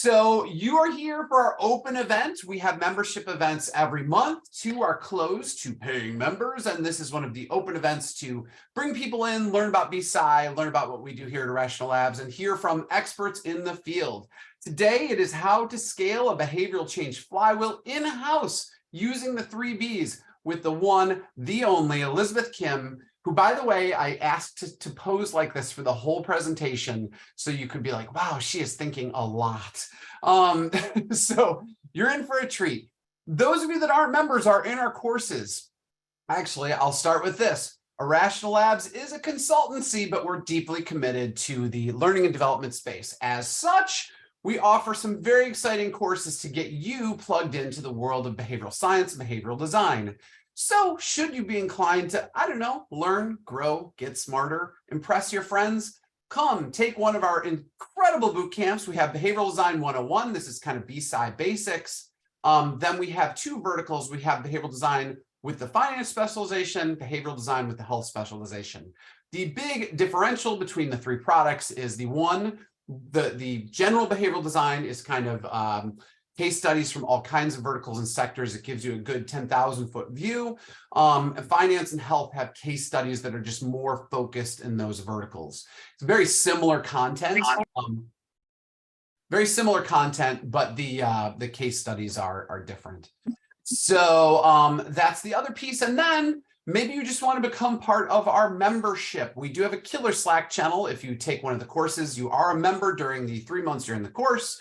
So you are here for our open event. We have membership events every month. 2 are closed to paying members, and this is one of the open events to bring people in, learn about BSci, learn about what we do here at Irrational Labs, and hear from experts in the field. Today, it is how to scale a behavioral change flywheel in-house using the 3 Bs with the one, the only Elizabeth Kim, who, by the way, I asked to pose like this for the whole presentation, so you could be like, wow, she is thinking a lot. So you're in for a treat. Those of you that aren't members are in our courses. Actually, I'll start with this. Irrational Labs is a consultancy, but we're deeply committed to the learning and development space. As such, we offer some very exciting courses to get you plugged into the world of behavioral science and behavioral design. So should you be inclined to, I don't know, learn, grow, get smarter, impress your friends, come take one of our incredible boot camps. We have Behavioral Design 101. This is kind of BSci basics. Then we have 2 verticals. We have behavioral design with the finance specialization, behavioral design with the health specialization. The big differential between the 3 products is the general behavioral design is kind of case studies from all kinds of verticals and sectors. It gives you a good 10,000-foot view. And finance and health have case studies that are just more focused in those verticals. It's very similar content, but the case studies are different. So that's the other piece. And then maybe you just want to become part of our membership. We do have a killer Slack channel. If you take one of the courses, you are a member during the 3 months during the course.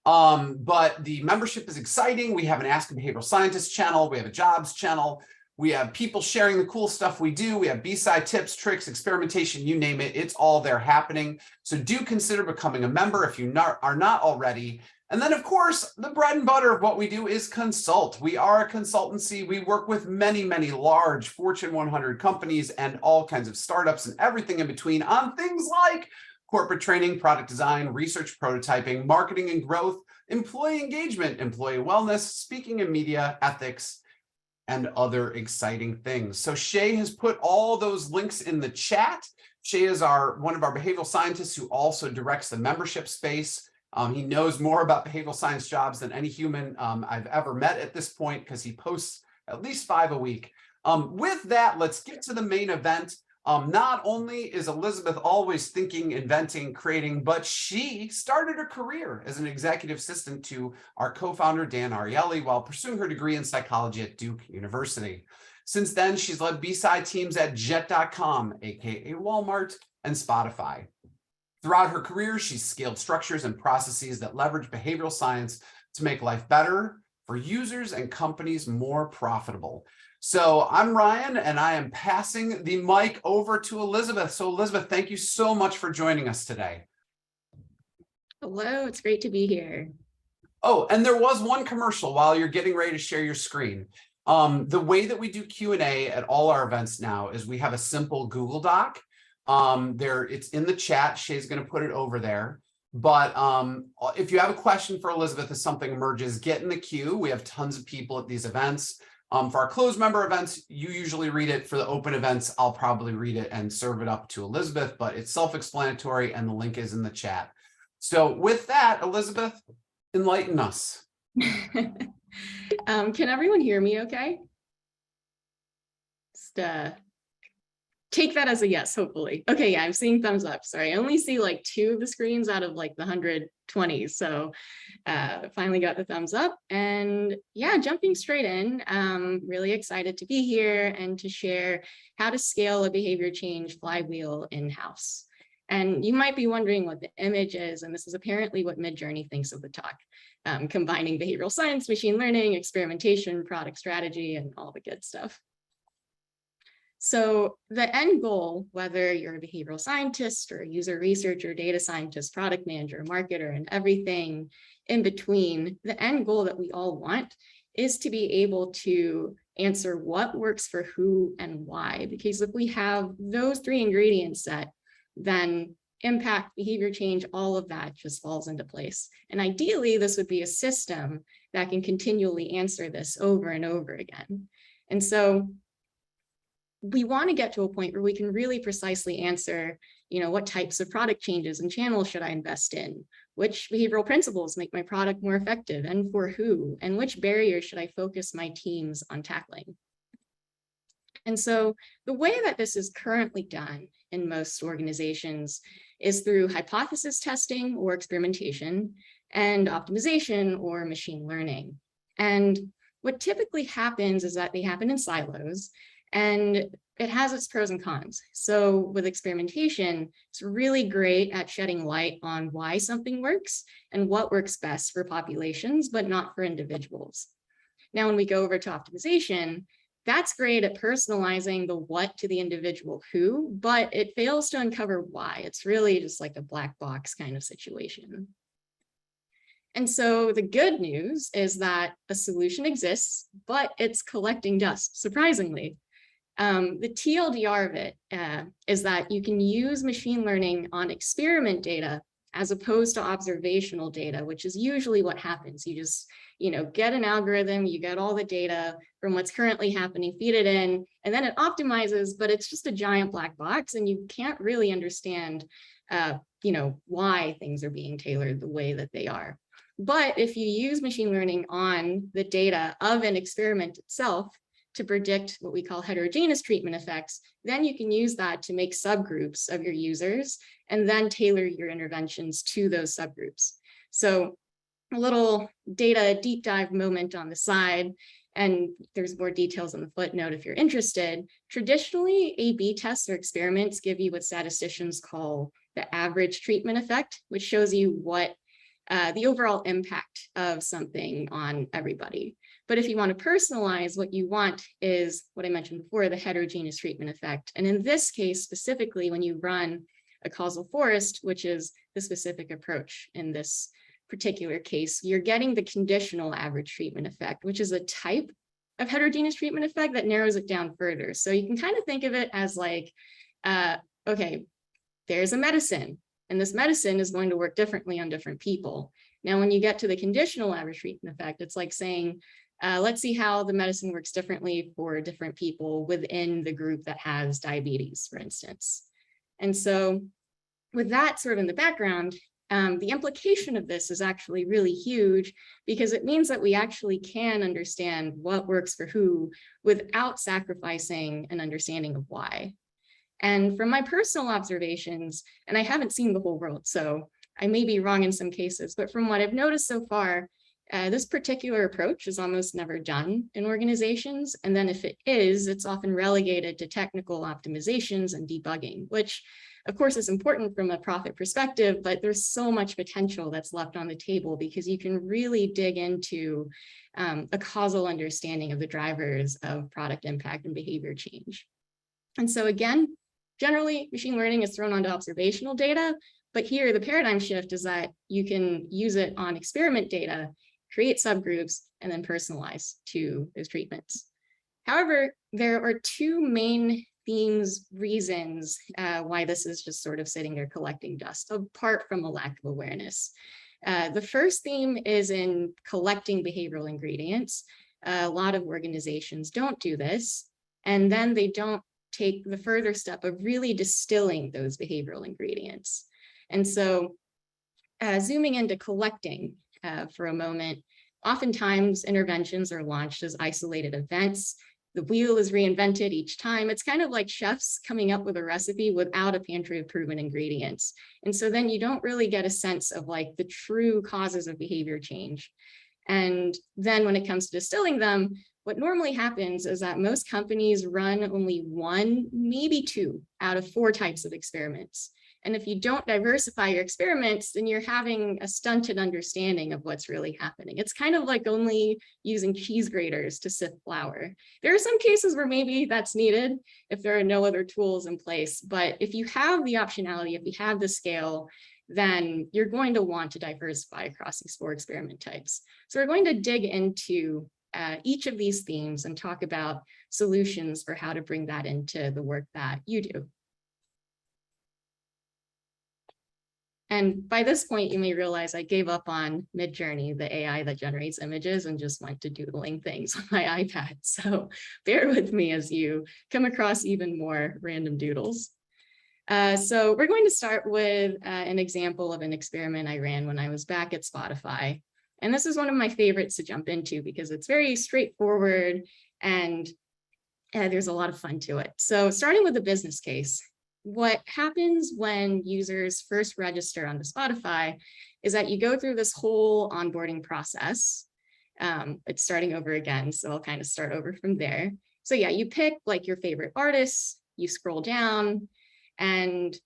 But the membership is exciting. We have an Ask a Behavioral Scientist channel. We have a jobs channel. We have people sharing the cool stuff we do. We have BSci tips, tricks, experimentation, you name it. It's all there happening. So do consider becoming a member if you are not already. And then, of course, the bread and butter of what we do is consult. We are a consultancy. We work with many, many large Fortune 100 companies and all kinds of startups and everything in between on things like corporate training, product design, research prototyping, marketing and growth, employee engagement, employee wellness, speaking and media, ethics, and other exciting things. So Shay has put all those links in the chat. Shay is one of our behavioral scientists who also directs the membership space. He knows more about behavioral science jobs than any human I've ever met at this point, because he posts at least 5 a week. With that, let's get to the main event. Not only is Elizabeth always thinking, inventing, creating, but she started her career as an executive assistant to our co-founder, Dan Ariely, while pursuing her degree in psychology at Duke University. Since then, she's led BSci teams at Jet.com, aka Walmart, and Spotify. Throughout her career, she's scaled structures and processes that leverage behavioral science to make life better for users and companies more profitable. So I'm Ryan, and I am passing the mic over to Elizabeth. So Elizabeth, thank you so much for joining us today. Hello, it's great to be here. Oh, and there was one commercial while you're getting ready to share your screen. The way that we do Q&A at all our events now is we have a simple Google Doc. It's in the chat. Shay's going to put it over there. But if you have a question for Elizabeth as something emerges, get in the queue. We have tons of people at these events. For our closed member events, you usually read it. For the open events, I'll probably read it and serve it up to Elizabeth, but it's self-explanatory and the link is in the chat. So with that, Elizabeth, enlighten us. Can everyone hear me okay? Just take that as a yes, hopefully. Okay, yeah, I'm seeing thumbs up. Sorry, I only see like 2 of the screens out of like the 120. So finally got the thumbs up. And yeah, jumping straight in, really excited to be here and to share how to scale a behavior change flywheel in-house. And you might be wondering what the image is, and this is apparently what Midjourney thinks of the talk, combining behavioral science, machine learning, experimentation, product strategy, and all the good stuff. So the end goal, whether you're a behavioral scientist or a user researcher, data scientist, product manager, marketer, and everything in between, the end goal that we all want is to be able to answer what works for who and why. Because if we have those 3 ingredients set, then impact, behavior change, all of that just falls into place. And ideally, this would be a system that can continually answer this over and over again. And so we want to get to a point where we can really precisely answer what types of product changes and channels should I invest in? Which behavioral principles make my product more effective and for who? And which barriers should I focus my teams on tackling? And so the way that this is currently done in most organizations is through hypothesis testing or experimentation and optimization or machine learning. And what typically happens is that they happen in silos, and it has its pros and cons. So with experimentation, it's really great at shedding light on why something works and what works best for populations, but not for individuals. Now, when we go over to optimization, that's great at personalizing the what to the individual who, but it fails to uncover why. It's really just like a black box kind of situation. And so the good news is that a solution exists, but it's collecting dust, surprisingly. The TLDR of it is that you can use machine learning on experiment data as opposed to observational data, which is usually what happens. You just, get an algorithm, you get all the data from what's currently happening, feed it in, and then it optimizes, but it's just a giant black box, and you can't really understand, why things are being tailored the way that they are. But if you use machine learning on the data of an experiment itself to predict what we call heterogeneous treatment effects, then you can use that to make subgroups of your users and then tailor your interventions to those subgroups. So a little data deep dive moment on the side, and there's more details in the footnote if you're interested. Traditionally, A/B tests or experiments give you what statisticians call the average treatment effect, which shows you what the overall impact of something on everybody. But if you want to personalize, what you want is what I mentioned before, the heterogeneous treatment effect. And in this case, specifically, when you run a causal forest, which is the specific approach in this particular case, you're getting the conditional average treatment effect, which is a type of heterogeneous treatment effect that narrows it down further. So you can kind of think of it as like, okay, there's a medicine, and this medicine is going to work differently on different people. Now, when you get to the conditional average treatment effect, it's like saying, let's see how the medicine works differently for different people within the group that has diabetes, for instance. And so with that sort of in the background, the implication of this is actually really huge, because it means that we actually can understand what works for who without sacrificing an understanding of why. And from my personal observations, and I haven't seen the whole world, so I may be wrong in some cases, but from what I've noticed so far, this particular approach is almost never done in organizations. And then if it is, it's often relegated to technical optimizations and debugging, which of course is important from a profit perspective, but there's so much potential that's left on the table because you can really dig into a causal understanding of the drivers of product impact and behavior change. And so again, generally machine learning is thrown onto observational data, but here the paradigm shift is that you can use it on experiment data, create subgroups, and then personalize to those treatments. However, there are two main reasons why this is just sort of sitting there collecting dust, apart from a lack of awareness. The first theme is in collecting behavioral ingredients. A lot of organizations don't do this, and then they don't take the further step of really distilling those behavioral ingredients. And so zooming into collecting for a moment, oftentimes interventions are launched as isolated events. The wheel is reinvented each time. It's kind of like chefs coming up with a recipe without a pantry of proven ingredients. And so then you don't really get a sense of like the true causes of behavior change. And then when it comes to distilling them, what normally happens is that most companies run only one, maybe two out of 4 types of experiments. And if you don't diversify your experiments, then you're having a stunted understanding of what's really happening. It's kind of like only using cheese graters to sift flour. There are some cases where maybe that's needed if there are no other tools in place. But if you have the optionality, if you have the scale, then you're going to want to diversify across these 4 experiment types. So we're going to dig into each of these themes and talk about solutions for how to bring that into the work that you do. And by this point, you may realize I gave up on Midjourney, the AI that generates images, and just went to doodling things on my iPad. So bear with me as you come across even more random doodles. So we're going to start with an example of an experiment I ran when I was back at Spotify. And this is one of my favorites to jump into because it's very straightforward and there's a lot of fun to it. So starting with the business case, what happens when users first register onto Spotify is that you go through this whole onboarding process. It's starting over again, so I'll kind of start over from there. So yeah, you pick like your favorite artists, you scroll down, and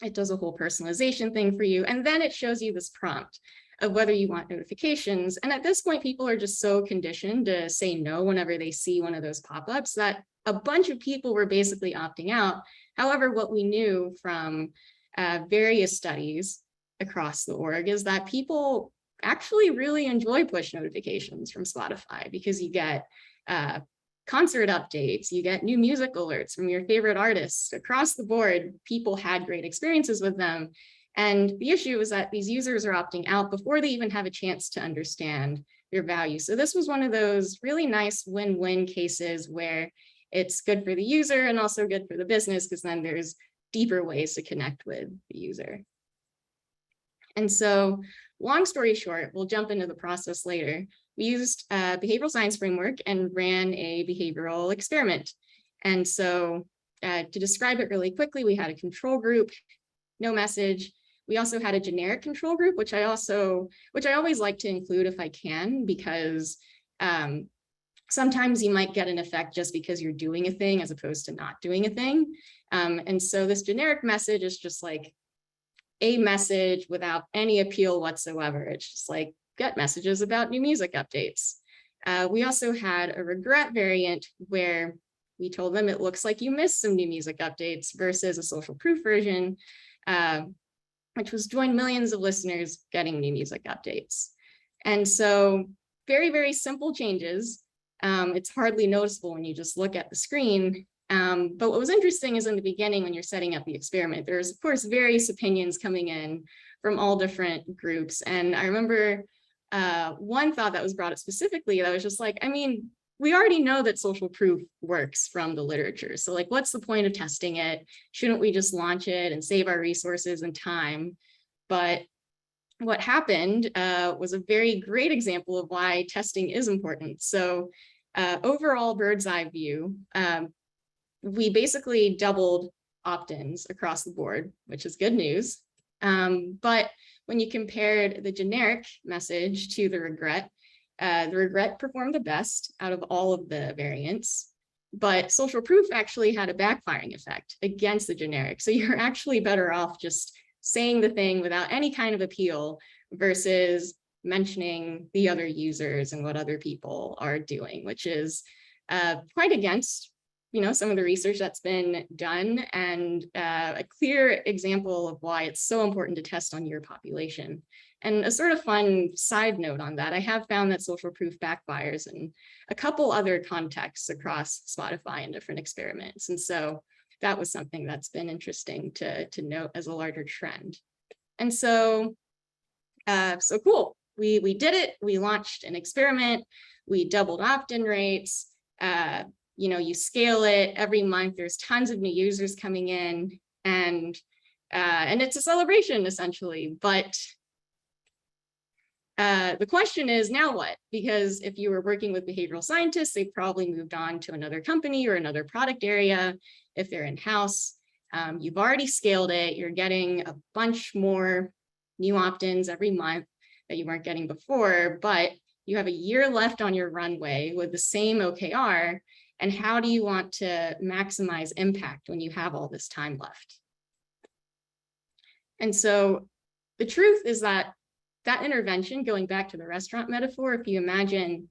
it does a whole personalization thing for you. And then it shows you this prompt of whether you want notifications. And at this point, people are just so conditioned to say no whenever they see one of those pop-ups that a bunch of people were basically opting out. However, what we knew from various studies across the org is that people actually really enjoy push notifications from Spotify because you get concert updates, you get new music alerts from your favorite artists across the board. People had great experiences with them. And the issue is that these users are opting out before they even have a chance to understand their value. So this was one of those really nice win-win cases where it's good for the user and also good for the business because then there's deeper ways to connect with the user. And so long story short, we'll jump into the process later. We used a behavioral science framework and ran a behavioral experiment. And so to describe it really quickly, we had a control group, no message. We also had a generic control group, which I always like to include if I can, because sometimes you might get an effect just because you're doing a thing as opposed to not doing a thing. And so this generic message is just like a message without any appeal whatsoever. It's just like, get messages about new music updates. We also had a regret variant where we told them it looks like you missed some new music updates versus a social proof version, which was join millions of listeners getting new music updates. And so very, very simple changes. It's hardly noticeable when you just look at the screen. But what was interesting is in the beginning, when you're setting up the experiment, there's of course various opinions coming in from all different groups. And I remember one thought that was brought up specifically that was just like, I mean, we already know that social proof works from the literature. So like, what's the point of testing it? Shouldn't we just launch it and save our resources and time? But what happened was a very great example of why testing is important. So overall bird's eye view, we basically doubled opt-ins across the board, which is good news. But when you compared the generic message to the regret performed the best out of all of the variants, but social proof actually had a backfiring effect against the generic. So you're actually better off just saying the thing without any kind of appeal versus mentioning the other users and what other people are doing, which is quite against some of the research that's been done and a clear example of why it's so important to test on your population. And a sort of fun side note on that, I have found that social proof backfires in a couple other contexts across Spotify and different experiments. And so that was something that's been interesting to note as a larger trend. And so, so cool. We did it. We launched an experiment. We doubled opt-in rates. You scale it every month. There's tons of new users coming in, and it's a celebration essentially. But the question is now what? Because if you were working with behavioral scientists, they probably moved on to another company or another product area. If they're in-house, you've already scaled it. You're getting a bunch more new opt-ins every month that you weren't getting before, but you have a year left on your runway with the same OKR. And how do you want to maximize impact when you have all this time left? And so the truth is that intervention, going back to the restaurant metaphor, if you imagine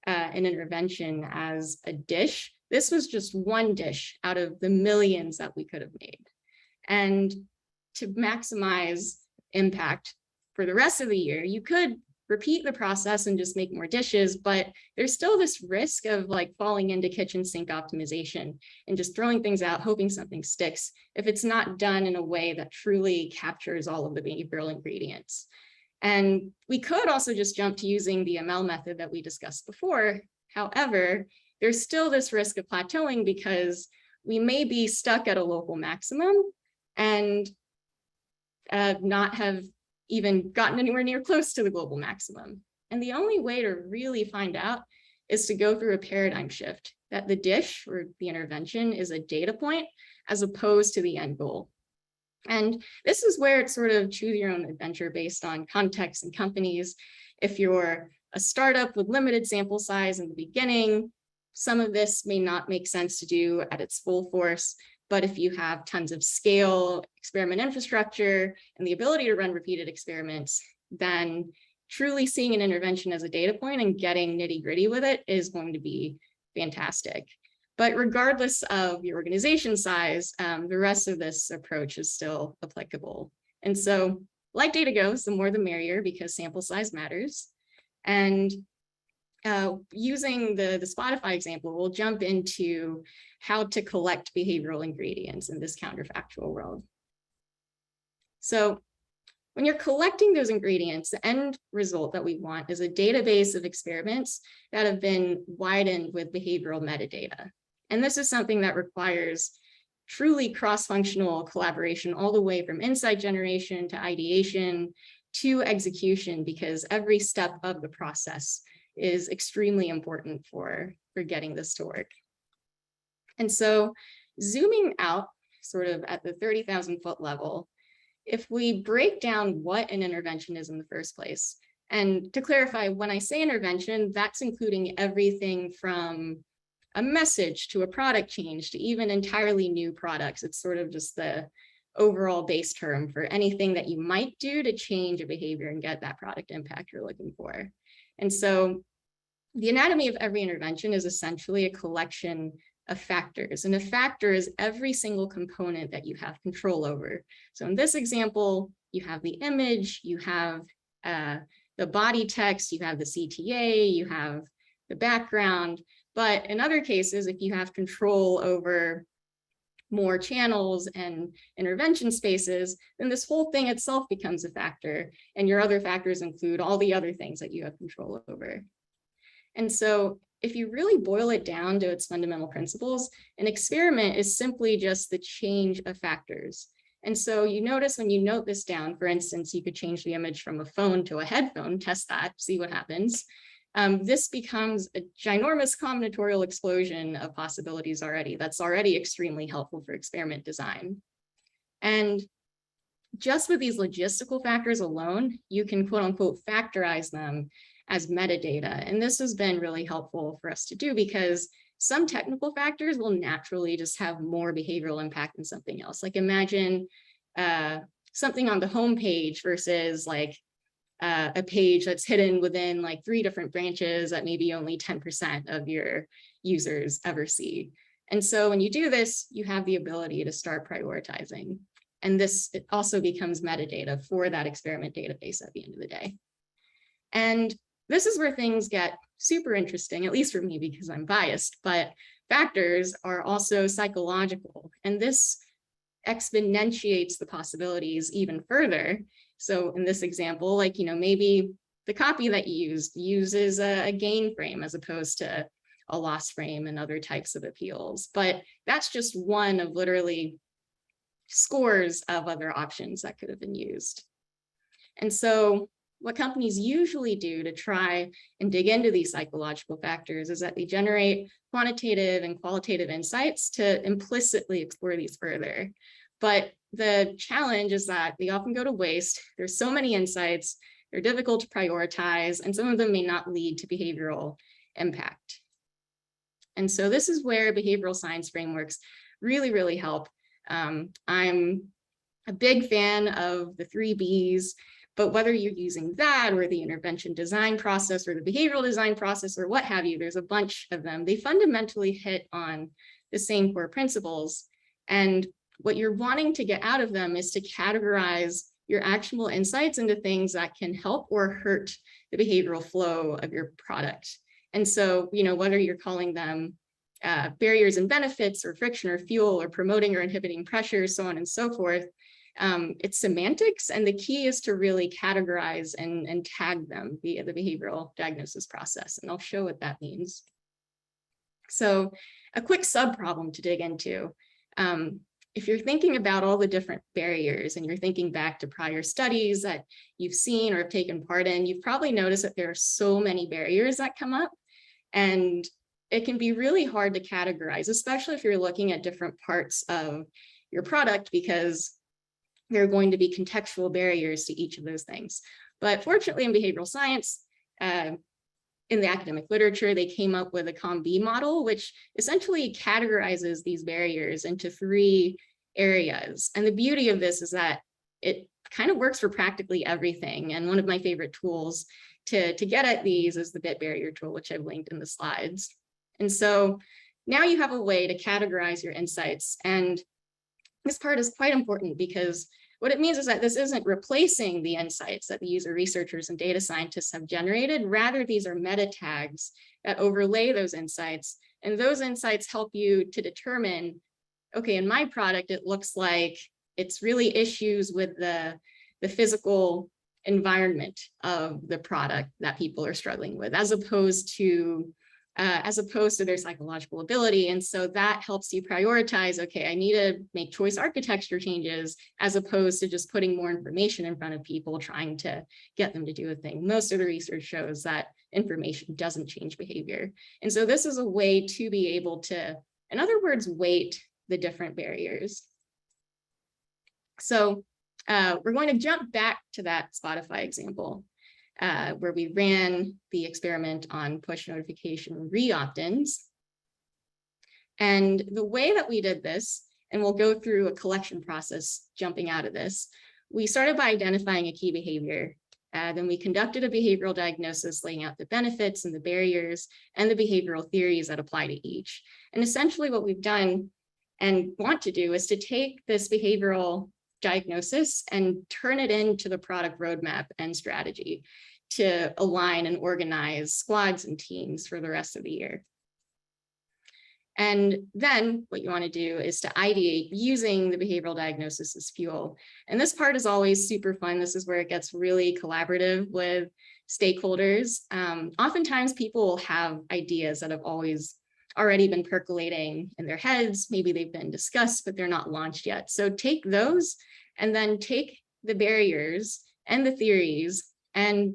an intervention as a dish, this was just one dish out of the millions that we could have made. And to maximize impact for the rest of the year, you could repeat the process and just make more dishes, but there's still this risk of like falling into kitchen sink optimization and just throwing things out, hoping something sticks if it's not done in a way that truly captures all of the behavioral ingredients. And we could also just jump to using the ML method that we discussed before. However, there's still this risk of plateauing because we may be stuck at a local maximum, and not have even gotten anywhere near close to the global maximum. And the only way to really find out is to go through a paradigm shift, that the dish or the intervention is a data point as opposed to the end goal. And this is where it's sort of choose your own adventure based on context and companies. If you're a startup with limited sample size in the beginning, some of this may not make sense to do at its full force. But if you have tons of scale, experiment infrastructure, and the ability to run repeated experiments, then truly seeing an intervention as a data point and getting nitty-gritty with it is going to be fantastic. But regardless of your organization size, the rest of this approach is still applicable. And so, like data goes, the more the merrier, because sample size matters. And using the Spotify example, we'll jump into how to collect behavioral ingredients in this counterfactual world. So when you're collecting those ingredients, the end result that we want is a database of experiments that have been widened with behavioral metadata. And this is something that requires truly cross-functional collaboration all the way from insight generation to ideation to execution, because every step of the process is extremely important for getting this to work. And so zooming out sort of at the 30,000 foot level, if we break down what an intervention is in the first place, and to clarify, when I say intervention, that's including everything from a message to a product change to even entirely new products. It's sort of just the overall base term for anything that you might do to change a behavior and get that product impact you're looking for. And so the anatomy of every intervention is essentially a collection of factors. And a factor is every single component that you have control over. So in this example, you have the image, you have the body text, you have the CTA, you have the background. But in other cases, if you have control over more channels and intervention spaces, then this whole thing itself becomes a factor. And your other factors include all the other things that you have control over. And so if you really boil it down to its fundamental principles, an experiment is simply just the change of factors. And so you notice when you note this down, for instance, you could change the image from a phone to a headphone, test that, see what happens. This becomes a ginormous combinatorial explosion of possibilities already. That's already extremely helpful for experiment design. And just with these logistical factors alone, you can quote unquote factorize them as metadata. And this has been really helpful for us to do because some technical factors will naturally just have more behavioral impact than something else. Like imagine something on the home page versus like a page that's hidden within like 3 different branches that maybe only 10% of your users ever see. And so when you do this, you have the ability to start prioritizing. And this it also becomes metadata for that experiment database at the end of the day. And this is where things get super interesting, at least for me, because I'm biased, but factors are also psychological. And this exponentiates the possibilities even further. So in this example, like, you know, maybe the copy that you uses a gain frame as opposed to a loss frame and other types of appeals. But that's just one of literally scores of other options that could have been used. And so what companies usually do to try and dig into these psychological factors is that they generate quantitative and qualitative insights to implicitly explore these further. But the challenge is that they often go to waste. There's so many insights, they're difficult to prioritize, and some of them may not lead to behavioral impact. And so this is where behavioral science frameworks really, really help. I'm a big fan of the 3 Bs, but whether you're using that or the intervention design process or the behavioral design process or what have you, there's a bunch of them. They fundamentally hit on the same core principles. And what you're wanting to get out of them is to categorize your actionable insights into things that can help or hurt the behavioral flow of your product. And so, you know, whether you're calling them barriers and benefits or friction or fuel or promoting or inhibiting pressure, so on and so forth, it's semantics. And the key is to really categorize and tag them via the behavioral diagnosis process. And I'll show what that means. So a quick sub problem to dig into. if you're thinking about all the different barriers and you're thinking back to prior studies that you've seen or have taken part in, you've probably noticed that there are so many barriers that come up, and it can be really hard to categorize, especially if you're looking at different parts of your product, because there are going to be contextual barriers to each of those things. But fortunately in behavioral science, in the academic literature, they came up with a COM-B model, which essentially categorizes these barriers into 3 areas. And the beauty of this is that it kind of works for practically everything. And one of my favorite tools to get at these is the bit barrier tool, which I've linked in the slides. And so now you have a way to categorize your insights. And this part is quite important, because what it means is that this isn't replacing the insights that the user researchers and data scientists have generated. Rather, these are meta tags that overlay those insights. And those insights help you to determine, okay, in my product, it looks like it's really issues with the physical environment of the product that people are struggling with, as opposed to their psychological ability. And so that helps you prioritize, okay, I need to make choice architecture changes, as opposed to just putting more information in front of people, trying to get them to do a thing. Most of the research shows that information doesn't change behavior. And so this is a way to be able to, in other words, weight the different barriers. So we're going to jump back to that Spotify example, where we ran the experiment on push notification re-opt-ins. And the way that we did this, and we'll go through a collection process jumping out of this, we started by identifying a key behavior. Then we conducted a behavioral diagnosis, laying out the benefits and the barriers and the behavioral theories that apply to each. And essentially what we've done and want to do is to take this behavioral diagnosis and turn it into the product roadmap and strategy to align and organize squads and teams for the rest of the year. And then what you want to do is to ideate using the behavioral diagnosis as fuel. And this part is always super fun. This is where it gets really collaborative with stakeholders. Oftentimes people will have ideas that have already been percolating in their heads. Maybe they've been discussed, but they're not launched yet. So take those and then take the barriers and the theories and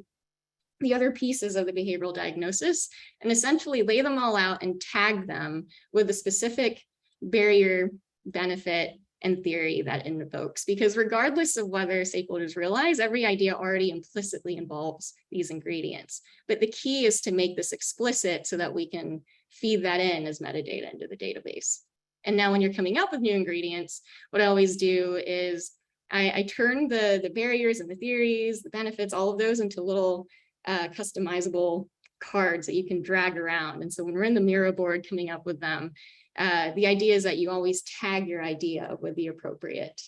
the other pieces of the behavioral diagnosis and essentially lay them all out and tag them with a specific barrier, benefit, and theory that invokes. Because regardless of whether stakeholders realize, every idea already implicitly involves these ingredients. But the key is to make this explicit so that we can feed that in as metadata into the database. And now when you're coming up with new ingredients, what I always do is I turn the barriers and the theories, the benefits, all of those into little customizable cards that you can drag around. And so when we're in the Miro board coming up with them, the idea is that you always tag your idea with the appropriate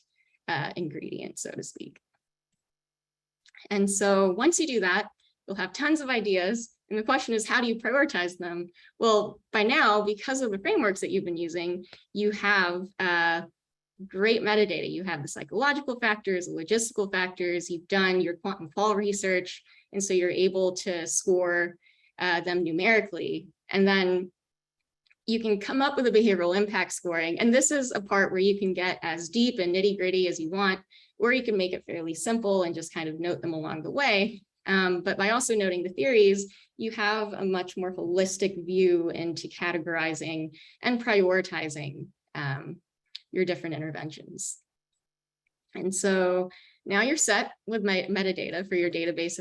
ingredient, so to speak. And so once you do that, you'll have tons of ideas. And the question is, how do you prioritize them? Well, by now, because of the frameworks that you've been using, you have great metadata. You have the psychological factors, the logistical factors, you've done your quantum fall research. And so you're able to score them numerically. And then you can come up with a behavioral impact scoring. And this is a part where you can get as deep and nitty gritty as you want, or you can make it fairly simple and just kind of note them along the way. But by also noting the theories, you have a much more holistic view into categorizing and prioritizing your different interventions. And so now you're set with metadata for your database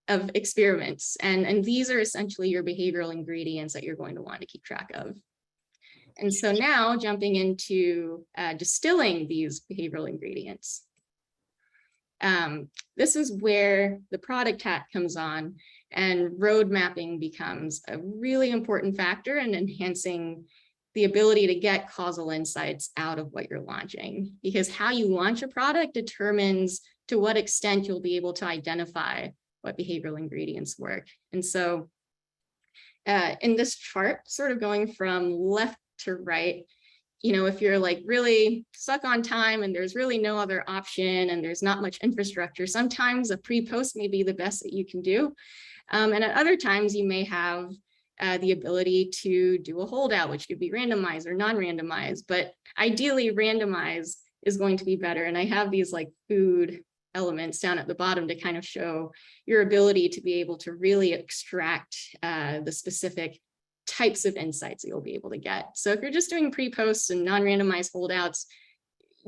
of experiments. And these are essentially your behavioral ingredients that you're going to want to keep track of. And so now jumping into distilling these behavioral ingredients. This is where the product hat comes on, and road mapping becomes a really important factor in enhancing the ability to get causal insights out of what you're launching, because how you launch a product determines to what extent you'll be able to identify what behavioral ingredients work. And so in this chart, sort of going from left to right, you know, if you're like really stuck on time and there's really no other option and there's not much infrastructure, sometimes a pre-post may be the best that you can do. And at other times you may have the ability to do a holdout, which could be randomized or non-randomized, but ideally randomized is going to be better. And I have these like food elements down at the bottom to kind of show your ability to be able to really extract the specific types of insights that you'll be able to get. So if you're just doing pre-posts and non-randomized holdouts,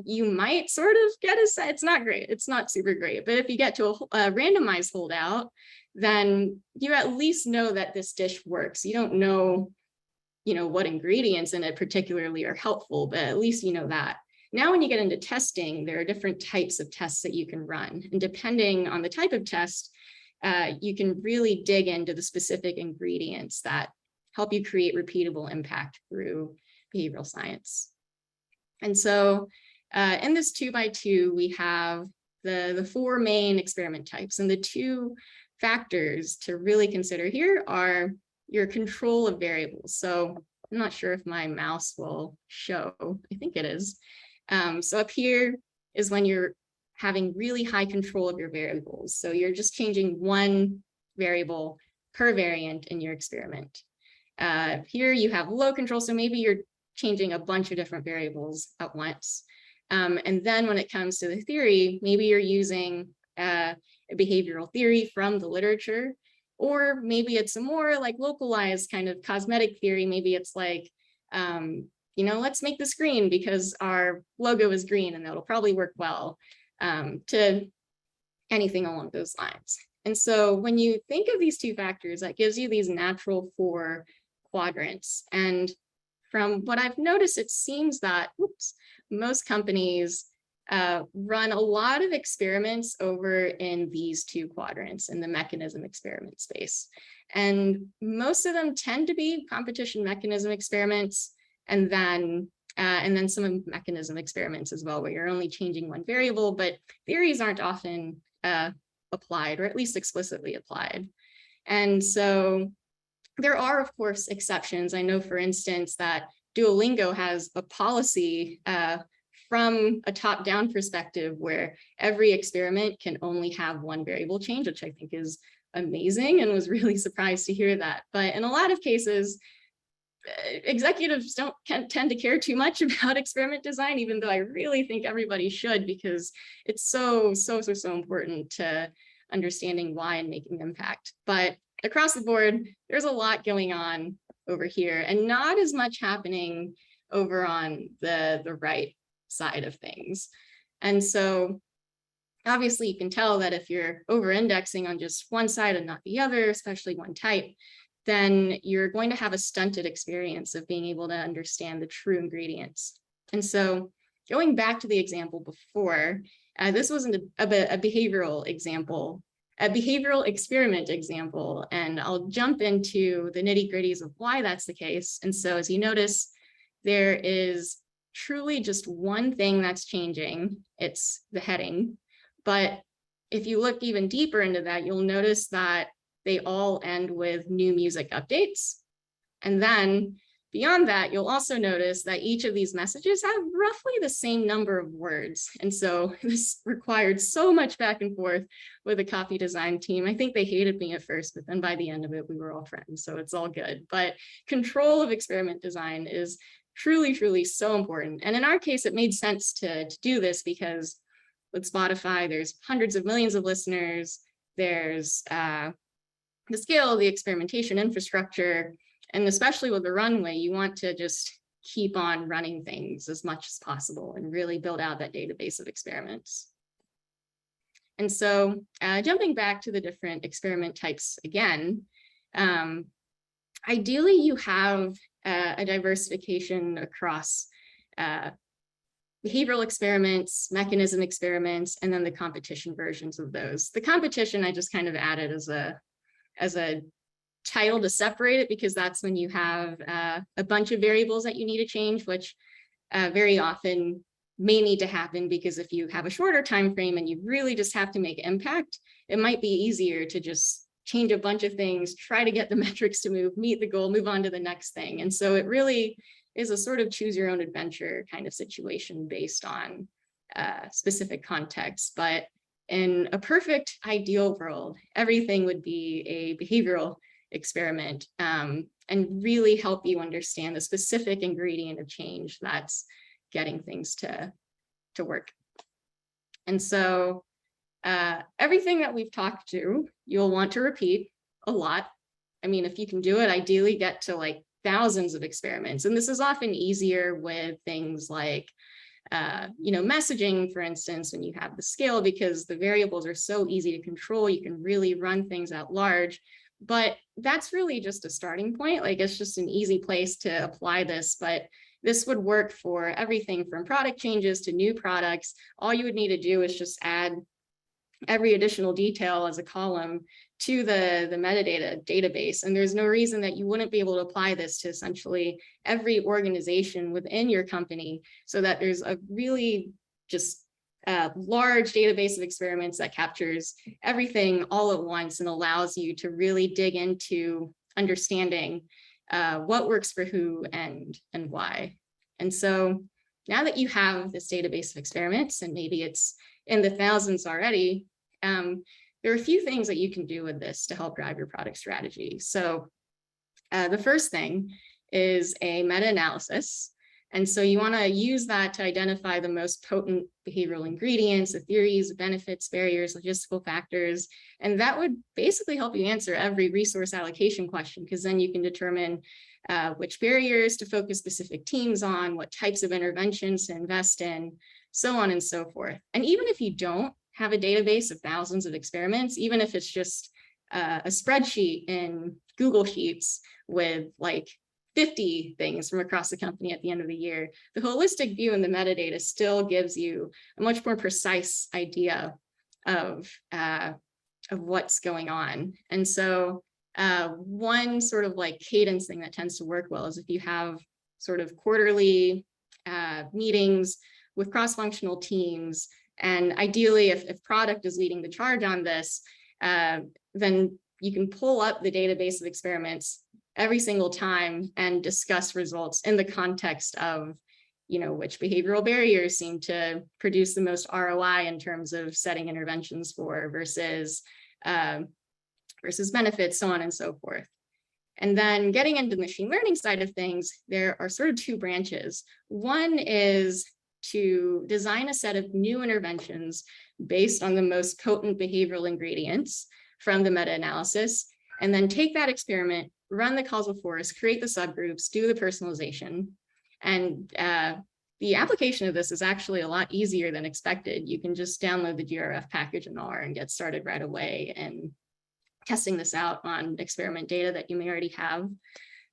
you might sort of get a set. It's not great. It's not super great. But if you get to a randomized holdout, then you at least know that this dish works. You don't know, what ingredients in it particularly are helpful, but at least you know that. Now, when you get into testing, there are different types of tests that you can run. And depending on the type of test, you can really dig into the specific ingredients that help you create repeatable impact through behavioral science. And so in this 2x2, we have the 4 main experiment types, and the 2 factors to really consider here are your control of variables. So I'm not sure if my mouse will show, I think it is. So up here is when you're having really high control of your variables. So you're just changing one variable per variant in your experiment. Here you have low control, so maybe you're changing a bunch of different variables at once. And then when it comes to the theory, maybe you're using a behavioral theory from the literature, or maybe it's a more like localized kind of cosmetic theory. Maybe it's like, let's make this green because our logo is green and that'll probably work well, to anything along those lines. And so when you think of these 2 factors, that gives you these natural 4 quadrants. And from what I've noticed, it seems that most companies run a lot of experiments over in these 2 quadrants in the mechanism experiment space. And most of them tend to be competition mechanism experiments, and then some mechanism experiments as well, where you're only changing one variable, but theories aren't often applied, or at least explicitly applied. And so there are, of course, exceptions. I know, for instance, that Duolingo has a policy from a top-down perspective where every experiment can only have one variable change, which I think is amazing, and was really surprised to hear that. But in a lot of cases, executives tend to care too much about experiment design, even though I really think everybody should, because it's so important to understanding why and making impact. But across the board, there's a lot going on over here, and not as much happening over on the right side of things. And so obviously you can tell that if you're over-indexing on just one side and not the other, especially one type, then you're going to have a stunted experience of being able to understand the true ingredients. And so going back to the example before, this wasn't a behavioral example, a behavioral experiment example, and I'll jump into the nitty-gritties of why that's the case. And so as you notice, there is truly just one thing that's changing. It's the heading. But if you look even deeper into that, you'll notice that they all end with new music updates. And then beyond that, you'll also notice that each of these messages have roughly the same number of words. And so this required so much back and forth with the copy design team. I think they hated me at first, but then by the end of it, we were all friends. So it's all good. But control of experiment design is truly so important. And in our case, it made sense to do this because with Spotify, there's hundreds of millions of listeners. There's the scale, the experimentation infrastructure, and especially with the runway, you want to just keep on running things as much as possible and really build out that database of experiments. And so jumping back to the different experiment types again, ideally you have a diversification across behavioral experiments, mechanism experiments, and then the competition versions of those. The competition I just kind of added as a title to separate it, because that's when you have a bunch of variables that you need to change, which very often may need to happen, because if you have a shorter time frame and you really just have to make impact, it might be easier to just change a bunch of things, try to get the metrics to move, meet the goal, move on to the next thing. And so it really is a sort of choose your own adventure kind of situation based on specific context. But in a perfect ideal world, everything would be a behavioral experiment, and really help you understand the specific ingredient of change that's getting things to work. And so everything that we've talked to, you'll want to repeat a lot. I mean, if you can do it, ideally get to like thousands of experiments. And this is often easier with things like, messaging, for instance, when you have the scale, because the variables are so easy to control, you can really run things at large. But that's really just a starting point. Like, it's just an easy place to apply this, but this would work for everything from product changes to new products. All you would need to do is just add every additional detail as a column to the metadata database. And there's no reason that you wouldn't be able to apply this to essentially every organization within your company, so that there's a really just large database of experiments that captures everything all at once and allows you to really dig into understanding what works for who and why. And so now that you have this database of experiments, and maybe it's in the thousands already, there are a few things that you can do with this to help drive your product strategy. So the first thing is a meta-analysis. And so you want to use that to identify the most potent behavioral ingredients, the theories, benefits, barriers, logistical factors. And that would basically help you answer every resource allocation question, because then you can determine which barriers to focus specific teams on, what types of interventions to invest in, so on and so forth. And even if you don't have a database of thousands of experiments, even if it's just a spreadsheet in Google Sheets with like 50 things from across the company at the end of the year, the holistic view in the metadata still gives you a much more precise idea of what's going on. And so one sort of like cadence thing that tends to work well is if you have sort of quarterly meetings with cross-functional teams, and ideally if product is leading the charge on this, then you can pull up the database of experiments every single time and discuss results in the context of, which behavioral barriers seem to produce the most ROI in terms of setting interventions for versus benefits, so on and so forth. And then getting into the machine learning side of things, there are sort of two branches. One is to design a set of new interventions based on the most potent behavioral ingredients from the meta-analysis, and then take that experiment, run the causal forest, create the subgroups, do the personalization. And the application of this is actually a lot easier than expected. You can just download the GRF package in R and get started right away and testing this out on experiment data that you may already have.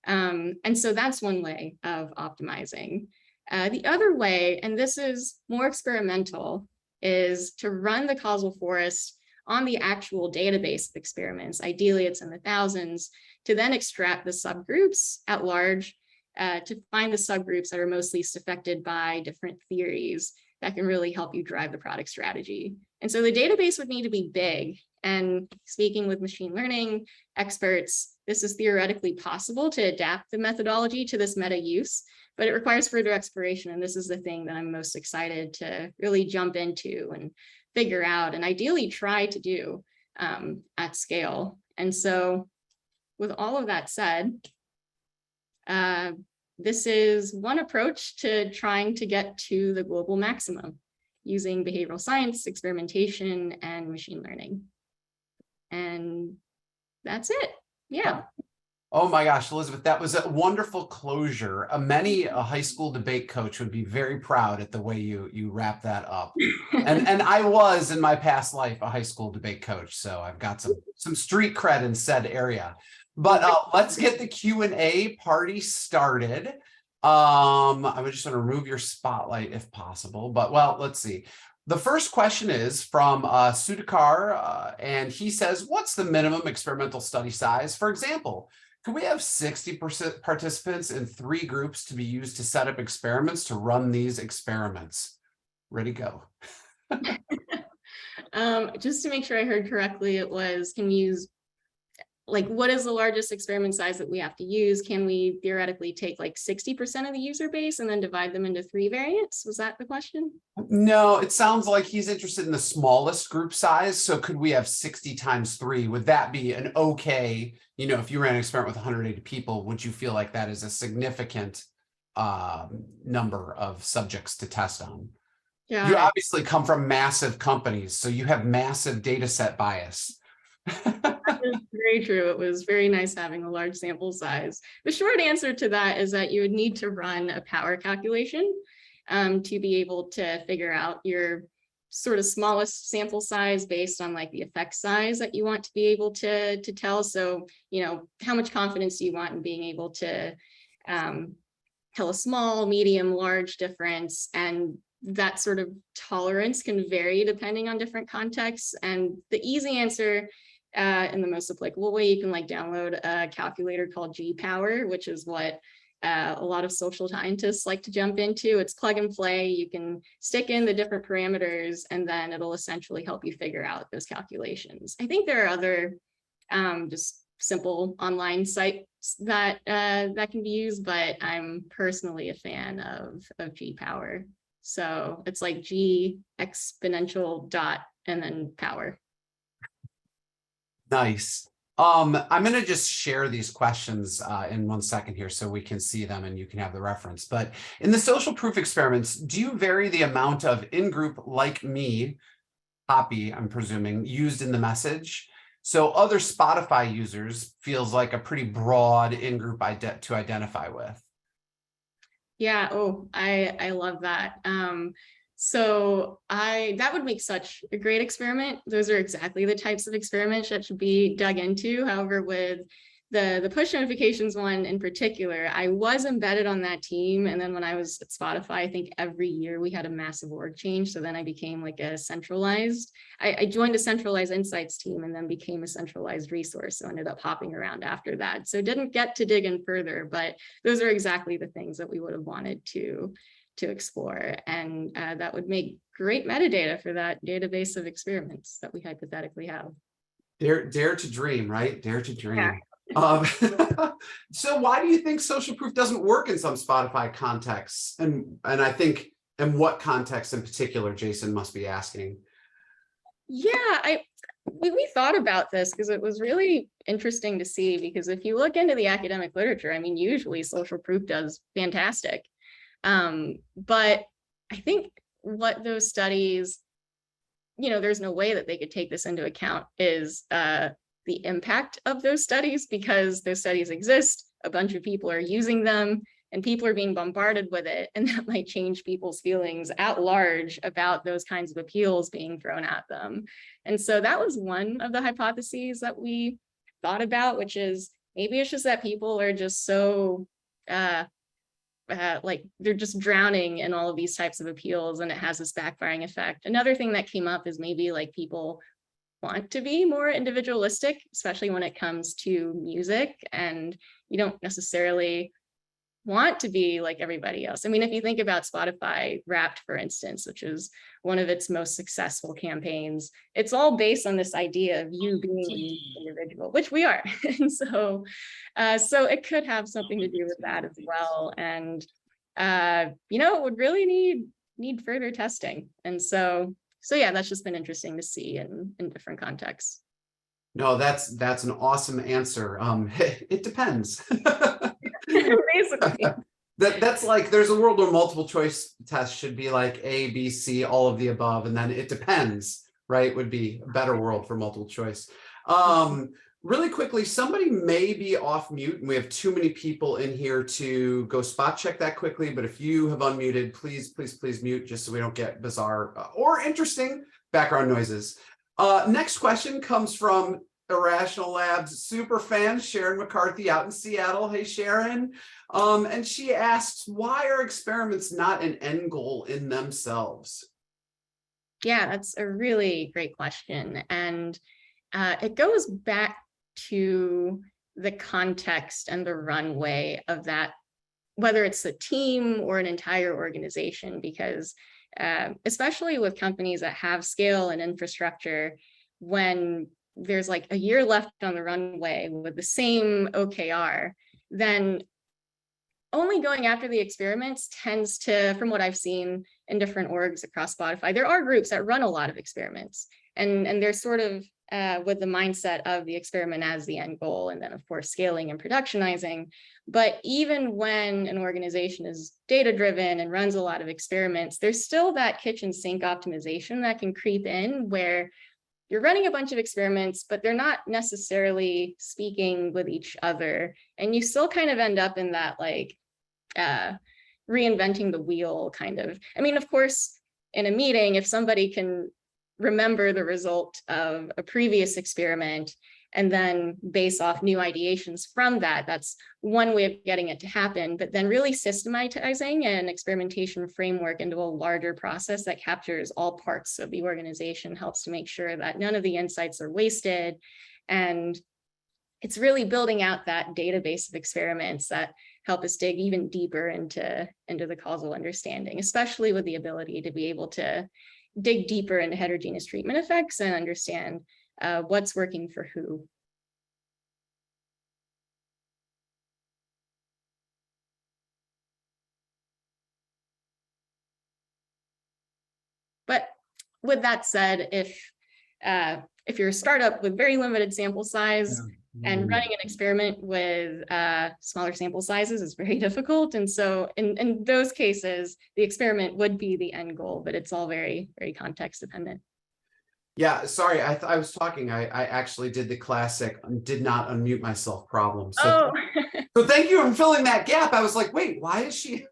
And so that's one way of optimizing. The other way, and this is more experimental, is to run the causal forest on the actual database of experiments. Ideally, it's in the thousands, to then extract the subgroups at large, to find the subgroups that are most least affected by different theories that can really help you drive the product strategy. And so the database would need to be big. And speaking with machine learning experts, this is theoretically possible to adapt the methodology to this meta use, but it requires further exploration. And this is the thing that I'm most excited to really jump into and figure out, and ideally try to do at scale. And so with all of that said, this is one approach to trying to get to the global maximum using behavioral science, experimentation, and machine learning. And that's it. Yeah. Oh my gosh, Elizabeth, that was a wonderful closure. Many a high school debate coach would be very proud at the way you wrap that up. And I was in my past life a high school debate coach, so I've got some street cred in said area. But let's get the Q&A party started. I would just want to remove your spotlight if possible, but well, let's see. The first question is from Sudhakar, and he says, what's the minimum experimental study size? For example, could we have 60% participants in 3 groups to be used to set up experiments to run these experiments? Ready, go. Just to make sure I heard correctly, it was, can we use like, what is the largest experiment size that we have to use? Can we theoretically take like 60% of the user base and then divide them into 3 variants? Was that the question? No, it sounds like he's interested in the smallest group size. So could we have 60 times 3? Would that be an okay, if you ran an experiment with 180 people, would you feel like that is a significant number of subjects to test on? Yeah, You obviously come from massive companies, so you have massive data set bias. that is very true. It was very nice having a large sample size. The short answer to that is that you would need to run a power calculation to be able to figure out your sort of smallest sample size based on like the effect size that you want to be able to tell. So, how much confidence do you want in being able to tell a small, medium, large difference? And that sort of tolerance can vary depending on different contexts. And the easy answer in the most applicable way, you can like download a calculator called G-Power, which is what a lot of social scientists like to jump into. It's plug and play. You can stick in the different parameters and then it'll essentially help you figure out those calculations. I think there are other just simple online sites that that can be used, but I'm personally a fan of G-Power. So it's like G exponential dot and then power. Nice. I'm going to just share these questions in 1 second here so we can see them and you can have the reference. But in the social proof experiments, do you vary the amount of in-group like me, copy, I'm presuming, used in the message? So other Spotify users feels like a pretty broad in-group to identify with. Yeah, oh, I love that. So that would make such a great experiment. Those are exactly the types of experiments that should be dug into. However, with the push notifications one in particular, I was embedded on that team. And then when I was at Spotify, I think every year we had a massive org change. So then I became like a centralized, I joined a centralized insights team and then became a centralized resource. So I ended up hopping around after that. So didn't get to dig in further, but those are exactly the things that we would have wanted to explore. And that would make great metadata for that database of experiments that we hypothetically have. Dare to dream, right? Dare to dream. Yeah. So why do you think social proof doesn't work in some Spotify contexts? And I think, and what context in particular, Jason must be asking. Yeah, we thought about this because it was really interesting to see, because if you look into the academic literature, I mean, usually social proof does fantastic. But I think what those studies, there's no way that they could take this into account is the impact of those studies, because those studies exist, a bunch of people are using them, and people are being bombarded with it, and that might change people's feelings at large about those kinds of appeals being thrown at them. And so that was one of the hypotheses that we thought about, which is maybe it's just that people are just so like they're just drowning in all of these types of appeals, and it has this backfiring effect. Another thing that came up is maybe like people want to be more individualistic, especially when it comes to music, and you don't necessarily want to be like everybody else. I mean, if you think about Spotify Wrapped, for instance, which is one of its most successful campaigns, it's all based on this idea of you being an individual, which we are. And so it could have something to do with that as well. And it would really need further testing. And so yeah, that's just been interesting to see in different contexts. No, that's an awesome answer. It depends. Basically. That's like, there's a world where multiple choice tests should be like A, B, C, all of the above, and then it depends, right? Would be a better world for multiple choice. Really quickly, somebody may be off mute, and we have too many people in here to go spot check that quickly. But if you have unmuted, please mute, just so we don't get bizarre or interesting background noises. Next question comes from Irrational Labs super fan Sharon McCarthy out in Seattle. Hey, Sharon. And she asks, why are experiments not an end goal in themselves? Yeah, that's a really great question. And it goes back to the context and the runway of that, whether it's a team or an entire organization, because especially with companies that have scale and infrastructure, when there's like a year left on the runway with the same OKR, then only going after the experiments tends to, from what I've seen in different orgs across Spotify, there are groups that run a lot of experiments, and they're sort of with the mindset of the experiment as the end goal, and then of course scaling and productionizing. But even when an organization is data driven and runs a lot of experiments, there's still that kitchen sink optimization that can creep in, where you're running a bunch of experiments, but they're not necessarily speaking with each other. And you still kind of end up in that like reinventing the wheel kind of. I mean, of course, in a meeting, if somebody can remember the result of a previous experiment and then base off new ideations from that, that's one way of getting it to happen. But then really systematizing an experimentation framework into a larger process that captures all parts of the organization helps to make sure that none of the insights are wasted. And it's really building out that database of experiments that help us dig even deeper into the causal understanding, especially with the ability to be able to dig deeper into heterogeneous treatment effects and understand what's working for who. But with that said, if you're a startup with very limited sample size, and running an experiment with smaller sample sizes is very difficult. And so in those cases, the experiment would be the end goal, but it's all very, very context dependent. Yeah, sorry, I was talking. I actually did the classic did not unmute myself problem. So, so thank you for filling that gap. I was like, wait, why is she?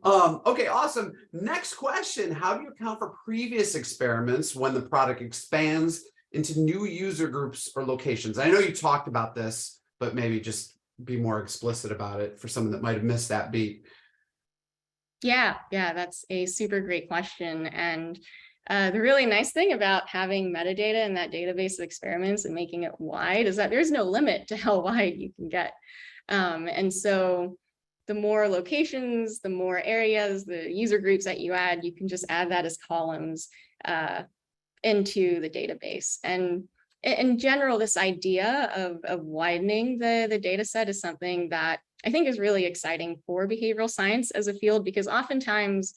Okay, awesome. Next question. How do you account for previous experiments when the product expands into new user groups or locations? I know you talked about this, but maybe just be more explicit about it for someone that might have missed that beat. Yeah, that's a super great question. And the really nice thing about having metadata in that database of experiments and making it wide is that there's no limit to how wide you can get. And so the more locations, the more areas, the user groups that you add, you can just add that as columns into the database. And in general, this idea of widening the data set is something that I think is really exciting for behavioral science as a field, because oftentimes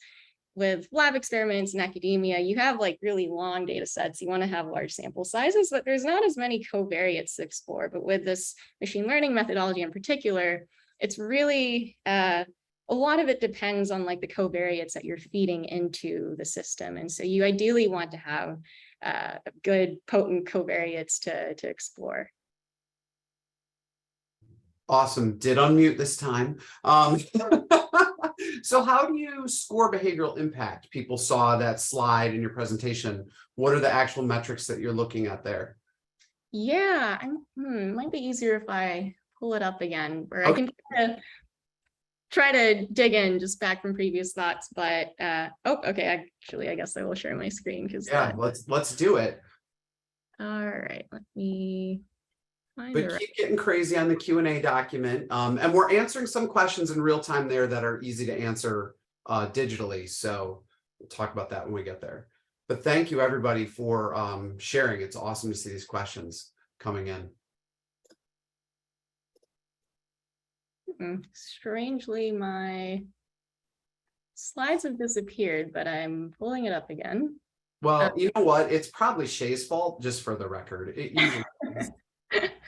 with lab experiments in academia, you have like really long data sets. You want to have large sample sizes, but there's not as many covariates to explore. But with this machine learning methodology in particular, it's really a lot of it depends on like the covariates that you're feeding into the system. And so you ideally want to have good potent covariates to explore. Awesome. Did unmute this time. So how do you score behavioral impact? People saw that slide in your presentation. What are the actual metrics that you're looking at there? Yeah, might be easier if I pull it up again, or Okay. I can try to dig in just back from previous thoughts, but okay, actually I guess I will share my screen because yeah, let's do it. All right, let me find But keep getting crazy on the Q&A document, and we're answering some questions in real time there that are easy to answer digitally, so we'll talk about that when we get there. But thank you everybody for sharing. It's awesome to see these questions coming in. Strangely, my slides have disappeared, but I'm pulling it up again. Well, you know what? It's probably Shay's fault, just for the record.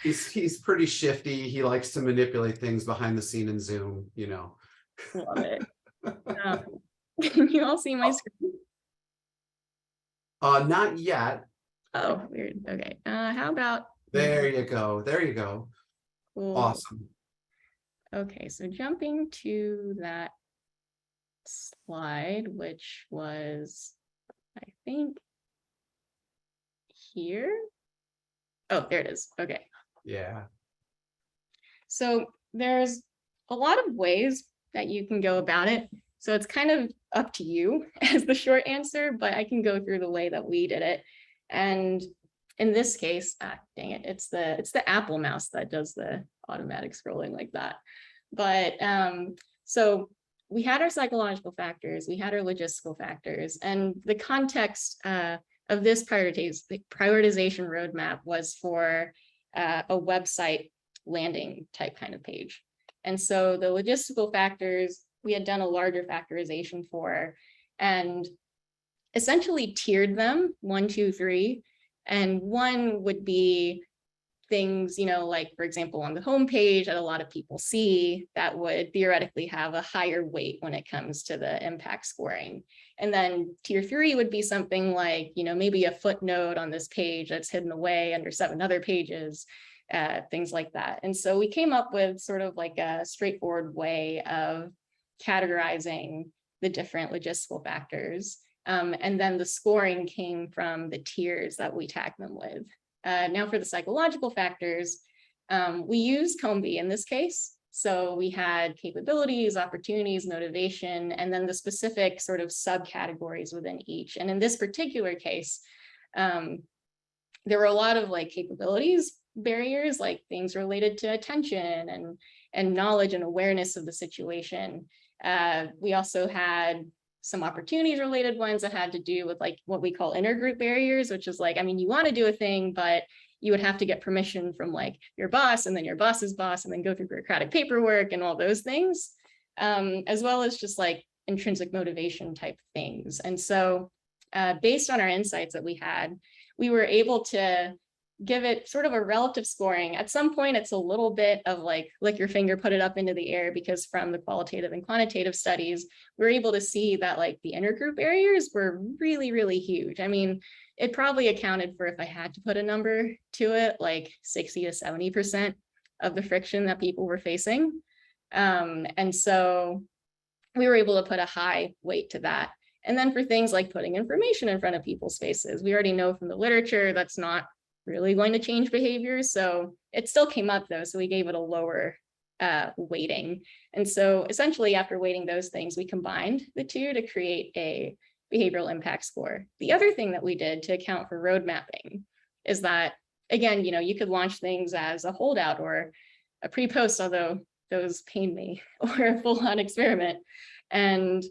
He's pretty shifty. He likes to manipulate things behind the scene in Zoom, you know. Love it. Can you all see my screen? Not yet. Oh, weird. Okay. How about there you go. There you go. Cool. Awesome. Okay, so jumping to that slide, which was, I think, here. Oh, there it is. Okay. Yeah. So there's a lot of ways that you can go about it. So it's kind of up to you as the short answer, but I can go through the way that we did it. And in this case, dang it, it's the Apple mouse that does the automatic scrolling like that. But so we had our psychological factors, we had our logistical factors, and the context of this prioritization roadmap was for a website landing type kind of page. And so the logistical factors we had done a larger factorization for, and essentially tiered them 1, 2, 3. And 1 would be things, like, for example, on the homepage that a lot of people see that would theoretically have a higher weight when it comes to the impact scoring. And then tier 3 would be something like, maybe a footnote on this page that's hidden away under 7 other pages, things like that. And so we came up with sort of like a straightforward way of categorizing the different logistical factors. And then the scoring came from the tiers that we tagged them with. Now for the psychological factors, we used COMBI in this case. So we had capabilities, opportunities, motivation, and then the specific sort of subcategories within each. And in this particular case, there were a lot of like capabilities barriers, like things related to attention and knowledge and awareness of the situation. We also had some opportunities related ones that had to do with like what we call intergroup barriers, which is like, you want to do a thing, but you would have to get permission from like your boss and then your boss's boss and then go through bureaucratic paperwork and all those things, as well as just like intrinsic motivation type things. And so based on our insights that we had, we were able to give it sort of a relative scoring. At some point, it's a little bit of like lick your finger, put it up into the air, because from the qualitative and quantitative studies, we're able to see that like the intergroup barriers were really, really huge. It probably accounted for, if I had to put a number to it, like 60 to 70% of the friction that people were facing. And so we were able to put a high weight to that. And then for things like putting information in front of people's faces, we already know from the literature that's not really going to change behavior. So it still came up though, so we gave it a lower weighting. And so essentially after weighting those things, we combined the two to create a behavioral impact score. The other thing that we did to account for road mapping is that, again, you could launch things as a holdout or a pre-post, although those pain me, or a full-on experiment. And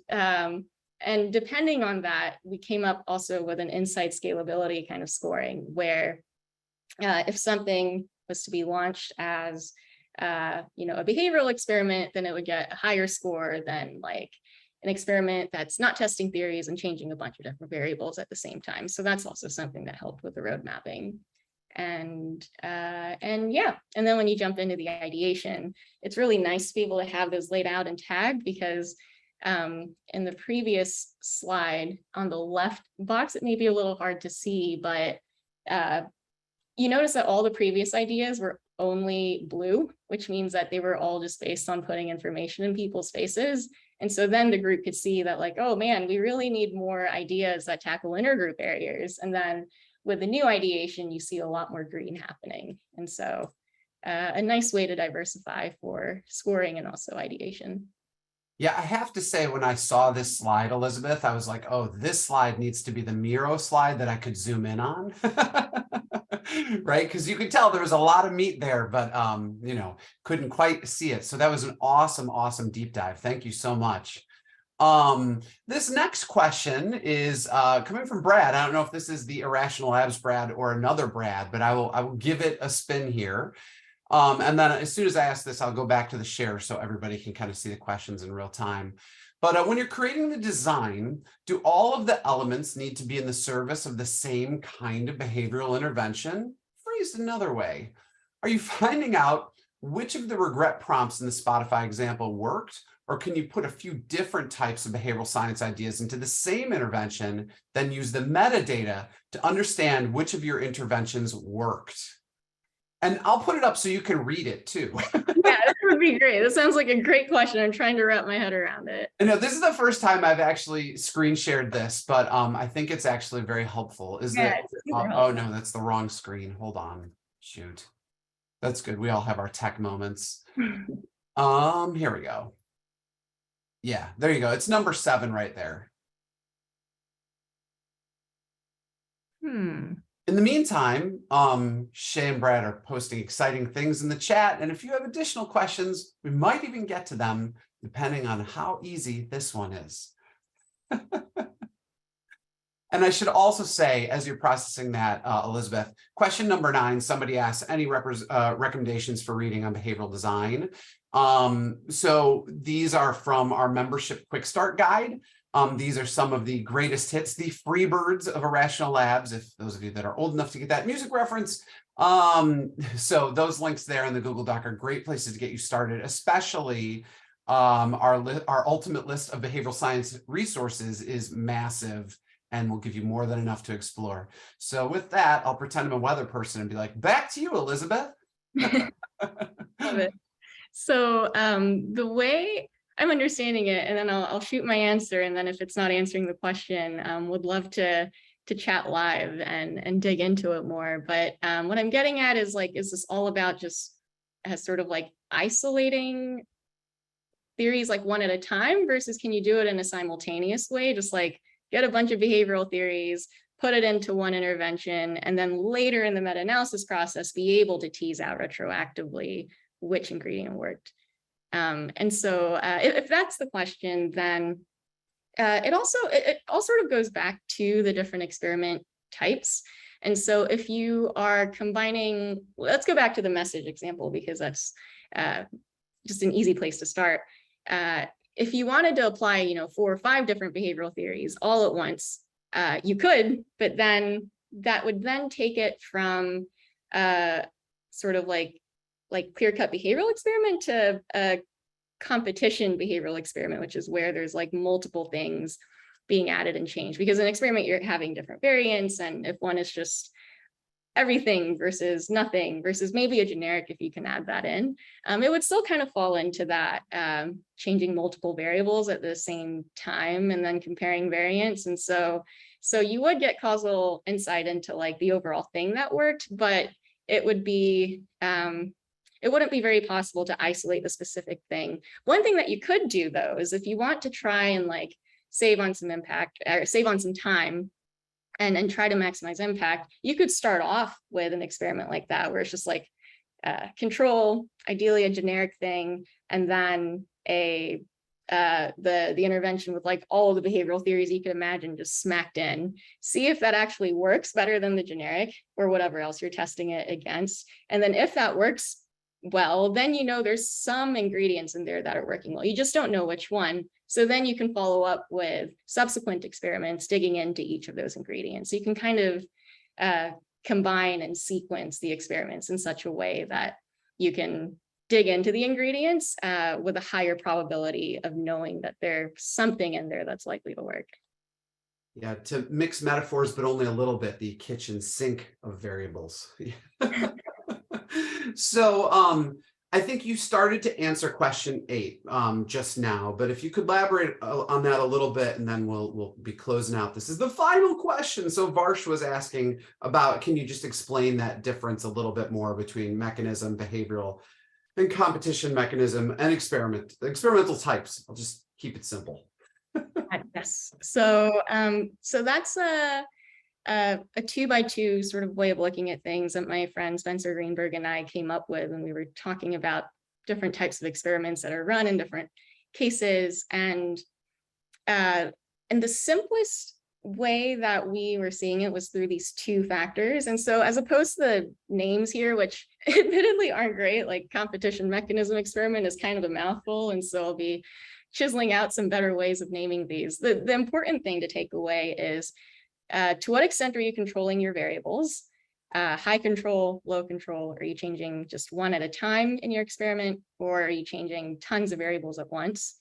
depending on that, we came up also with an insight scalability kind of scoring, where if something was to be launched as a behavioral experiment, then it would get a higher score than like an experiment that's not testing theories and changing a bunch of different variables at the same time. So that's also something that helped with the road mapping. And yeah, and then when you jump into the ideation, it's really nice to be able to have those laid out and tagged, because in the previous slide on the left box, it may be a little hard to see, but you notice that all the previous ideas were only blue, which means that they were all just based on putting information in people's faces. And so then the group could see that like, oh man, we really need more ideas that tackle intergroup barriers. And then with the new ideation, you see a lot more green happening. And so a nice way to diversify for scoring and also ideation. Yeah, I have to say, when I saw this slide, Elizabeth, I was like, oh, this slide needs to be the Miro slide that I could zoom in on. Right? Because you could tell there was a lot of meat there, but couldn't quite see it. So that was an awesome, awesome deep dive. Thank you so much. This next question is coming from Brad. I don't know if this is the Irrational Labs Brad or another Brad, but I will give it a spin here. And then as soon as I ask this, I'll go back to the share so everybody can kind of see the questions in real time. But when you're creating the design, do all of the elements need to be in the service of the same kind of behavioral intervention? Phrased another way, are you finding out which of the regret prompts in the Spotify example worked? Or can you put a few different types of behavioral science ideas into the same intervention, then use the metadata to understand which of your interventions worked? And I'll put it up so you can read it too. Yeah, that would be great. That sounds like a great question. I'm trying to wrap my head around it. I know this is the first time I've actually screen shared this, but I think it's actually very helpful. Oh no, that's the wrong screen. Hold on. Shoot. That's good. We all have our tech moments. Here we go. Yeah, there you go. It's number 7 right there. In the meantime, Shay and Brad are posting exciting things in the chat. And if you have additional questions, we might even get to them depending on how easy this one is. And I should also say, as you're processing that, Elizabeth, question number 9, somebody asked any recommendations for reading on behavioral design. So these are from our membership quick start guide. These are some of the greatest hits, the free birds of Irrational Labs, if those of you that are old enough to get that music reference. So those links there in the Google Doc are great places to get you started, especially our ultimate list of behavioral science resources is massive and will give you more than enough to explore. So with that, I'll pretend I'm a weather person and be like, back to you, Elizabeth. Love it. So the way I'm understanding it, and then I'll shoot my answer, and then if it's not answering the question, would love to chat live and dig into it more. But what I'm getting at is like, is this all about just sort of like isolating theories like one at a time, versus can you do it in a simultaneous way, just like get a bunch of behavioral theories, put it into one intervention, and then later in the meta-analysis process, be able to tease out retroactively which ingredient worked. And so if that's the question, then it all sort of goes back to the different experiment types. And so if you are combining, let's go back to the message example, because that's just an easy place to start. If you wanted to apply, 4 or 5 different behavioral theories all at once, you could, but then that would then take it from sort of like clear-cut behavioral experiment to a competition behavioral experiment, which is where there's like multiple things being added and changed. Because in an experiment, you're having different variants, and if one is just everything versus nothing versus maybe a generic, if you can add that in, it would still kind of fall into that changing multiple variables at the same time and then comparing variants. And so you would get causal insight into like the overall thing that worked, but it would be it wouldn't be very possible to isolate the specific thing. One thing that you could do though is if you want to try and like save on some impact or save on some time and try to maximize impact, you could start off with an experiment like that, where it's just like control, ideally a generic thing, and then the intervention with like all of the behavioral theories you could imagine just smacked in. See if that actually works better than the generic or whatever else you're testing it against. And then if that works well, then there's some ingredients in there that are working well. You just don't know which one. So then you can follow up with subsequent experiments digging into each of those ingredients. So you can kind of combine and sequence the experiments in such a way that you can dig into the ingredients with a higher probability of knowing that there's something in there that's likely to work. Yeah, to mix metaphors, but only a little bit, the kitchen sink of variables. So I think you started to answer question 8 just now, but if you could elaborate on that a little bit, and then we'll be closing out. This is the final question. So Varsh was asking about, can you just explain that difference a little bit more between mechanism, behavioral, and competition mechanism and experimental types? I'll just keep it simple. Yes. So that's a 2x2 sort of way of looking at things that my friend Spencer Greenberg and I came up with when we were talking about different types of experiments that are run in different cases. And the simplest way that we were seeing it was through these 2 factors. And so as opposed to the names here, which admittedly aren't great, like competition mechanism experiment is kind of a mouthful. And so I'll be chiseling out some better ways of naming these. The important thing to take away is to what extent are you controlling your variables? High control, low control? Are you changing just one at a time in your experiment, or are you changing tons of variables at once?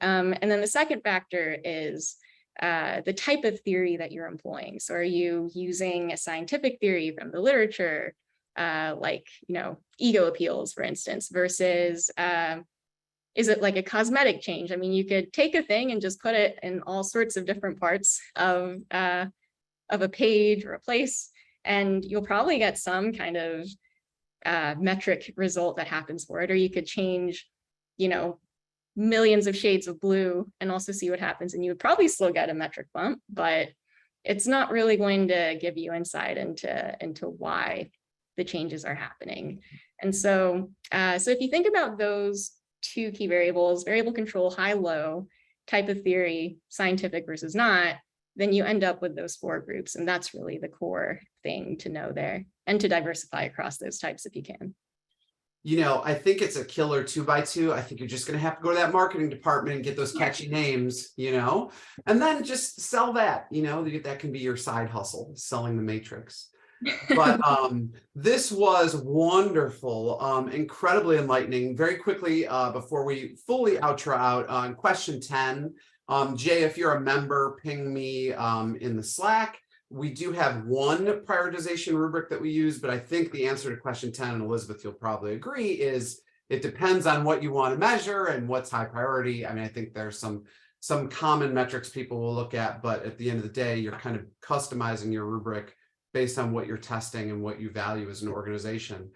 And then the second factor is the type of theory that you're employing. So are you using a scientific theory from the literature, like, ego appeals, for instance, versus is it like a cosmetic change? I mean, you could take a thing and just put it in all sorts of different parts of a page or a place, and you'll probably get some kind of metric result that happens for it. Or you could change, millions of shades of blue and also see what happens, and you would probably still get a metric bump, but it's not really going to give you insight into why the changes are happening. And so if you think about those 2 key variables, variable control, high, low, type of theory, scientific versus not, then you end up with those 4 groups. And that's really the core thing to know there, and to diversify across those types if you can. I think it's a killer 2x2. I think you're just going to have to go to that marketing department and get those catchy names, and then just sell that, that can be your side hustle, selling the matrix. But this was wonderful, incredibly enlightening. Very quickly, before we fully outro out on question 10, Jay, if you're a member, ping me in the Slack. We do have one prioritization rubric that we use, but I think the answer to question 10, and Elizabeth, you'll probably agree, is it depends on what you want to measure and what's high priority. I mean, I think there's some common metrics people will look at, but at the end of the day, you're kind of customizing your rubric based on what you're testing and what you value as an organization.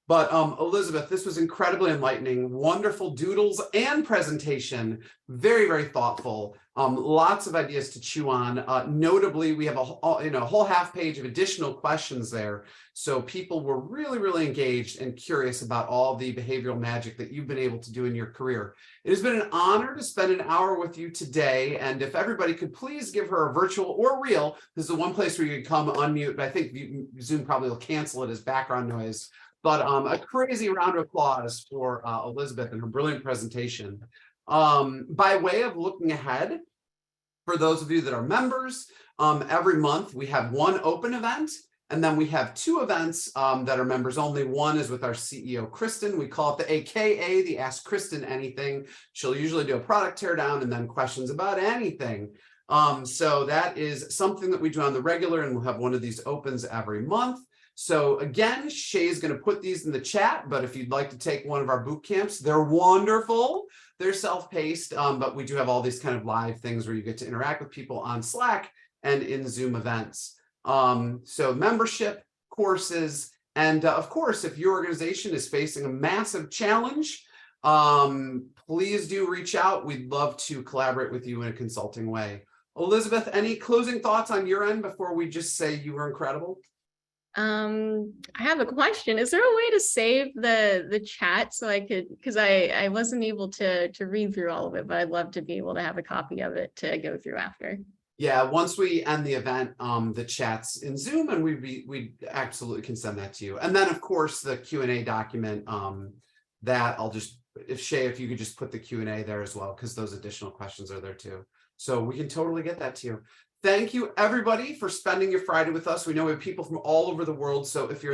But Elizabeth, this was incredibly enlightening, wonderful doodles and presentation, very, very thoughtful, lots of ideas to chew on. Notably, we have a whole half page of additional questions there. So people were really, really engaged and curious about all the behavioral magic that you've been able to do in your career. It has been an honor to spend an hour with you today. And if everybody could please give her a virtual or real, this is the one place where you can come unmute, but I think Zoom probably will cancel it as background noise. But a crazy round of applause for Elizabeth and her brilliant presentation. By way of looking ahead, for those of you that are members, every month we have one open event, and then we have 2 events that are members only. One is with our CEO, Kristen. We call it the AKA, the Ask Kristen Anything. She'll usually do a product teardown and then questions about anything. So that is something that we do on the regular, and we'll have one of these opens every month. So again, Shay's going to put these in the chat, but if you'd like to take one of our boot camps, they're wonderful. They're self-paced, but we do have all these kind of live things where you get to interact with people on Slack and in Zoom events. So membership, courses, and of course, if your organization is facing a massive challenge, please do reach out. We'd love to collaborate with you in a consulting way. Elizabeth, any closing thoughts on your end before we just say you were incredible? I have a question. Is there a way to save the chat so I could, because I wasn't able to read through all of it, but I'd love to be able to have a copy of it to go through after. Yeah, once we end the event, the chat's in Zoom, and we absolutely can send that to you. And then of course the Q&A document, that I'll just, if you could just put the Q&A there as well, because those additional questions are there too. So we can totally get that to you. Thank you everybody for spending your Friday with us. We know we have people from all over the world. So if you're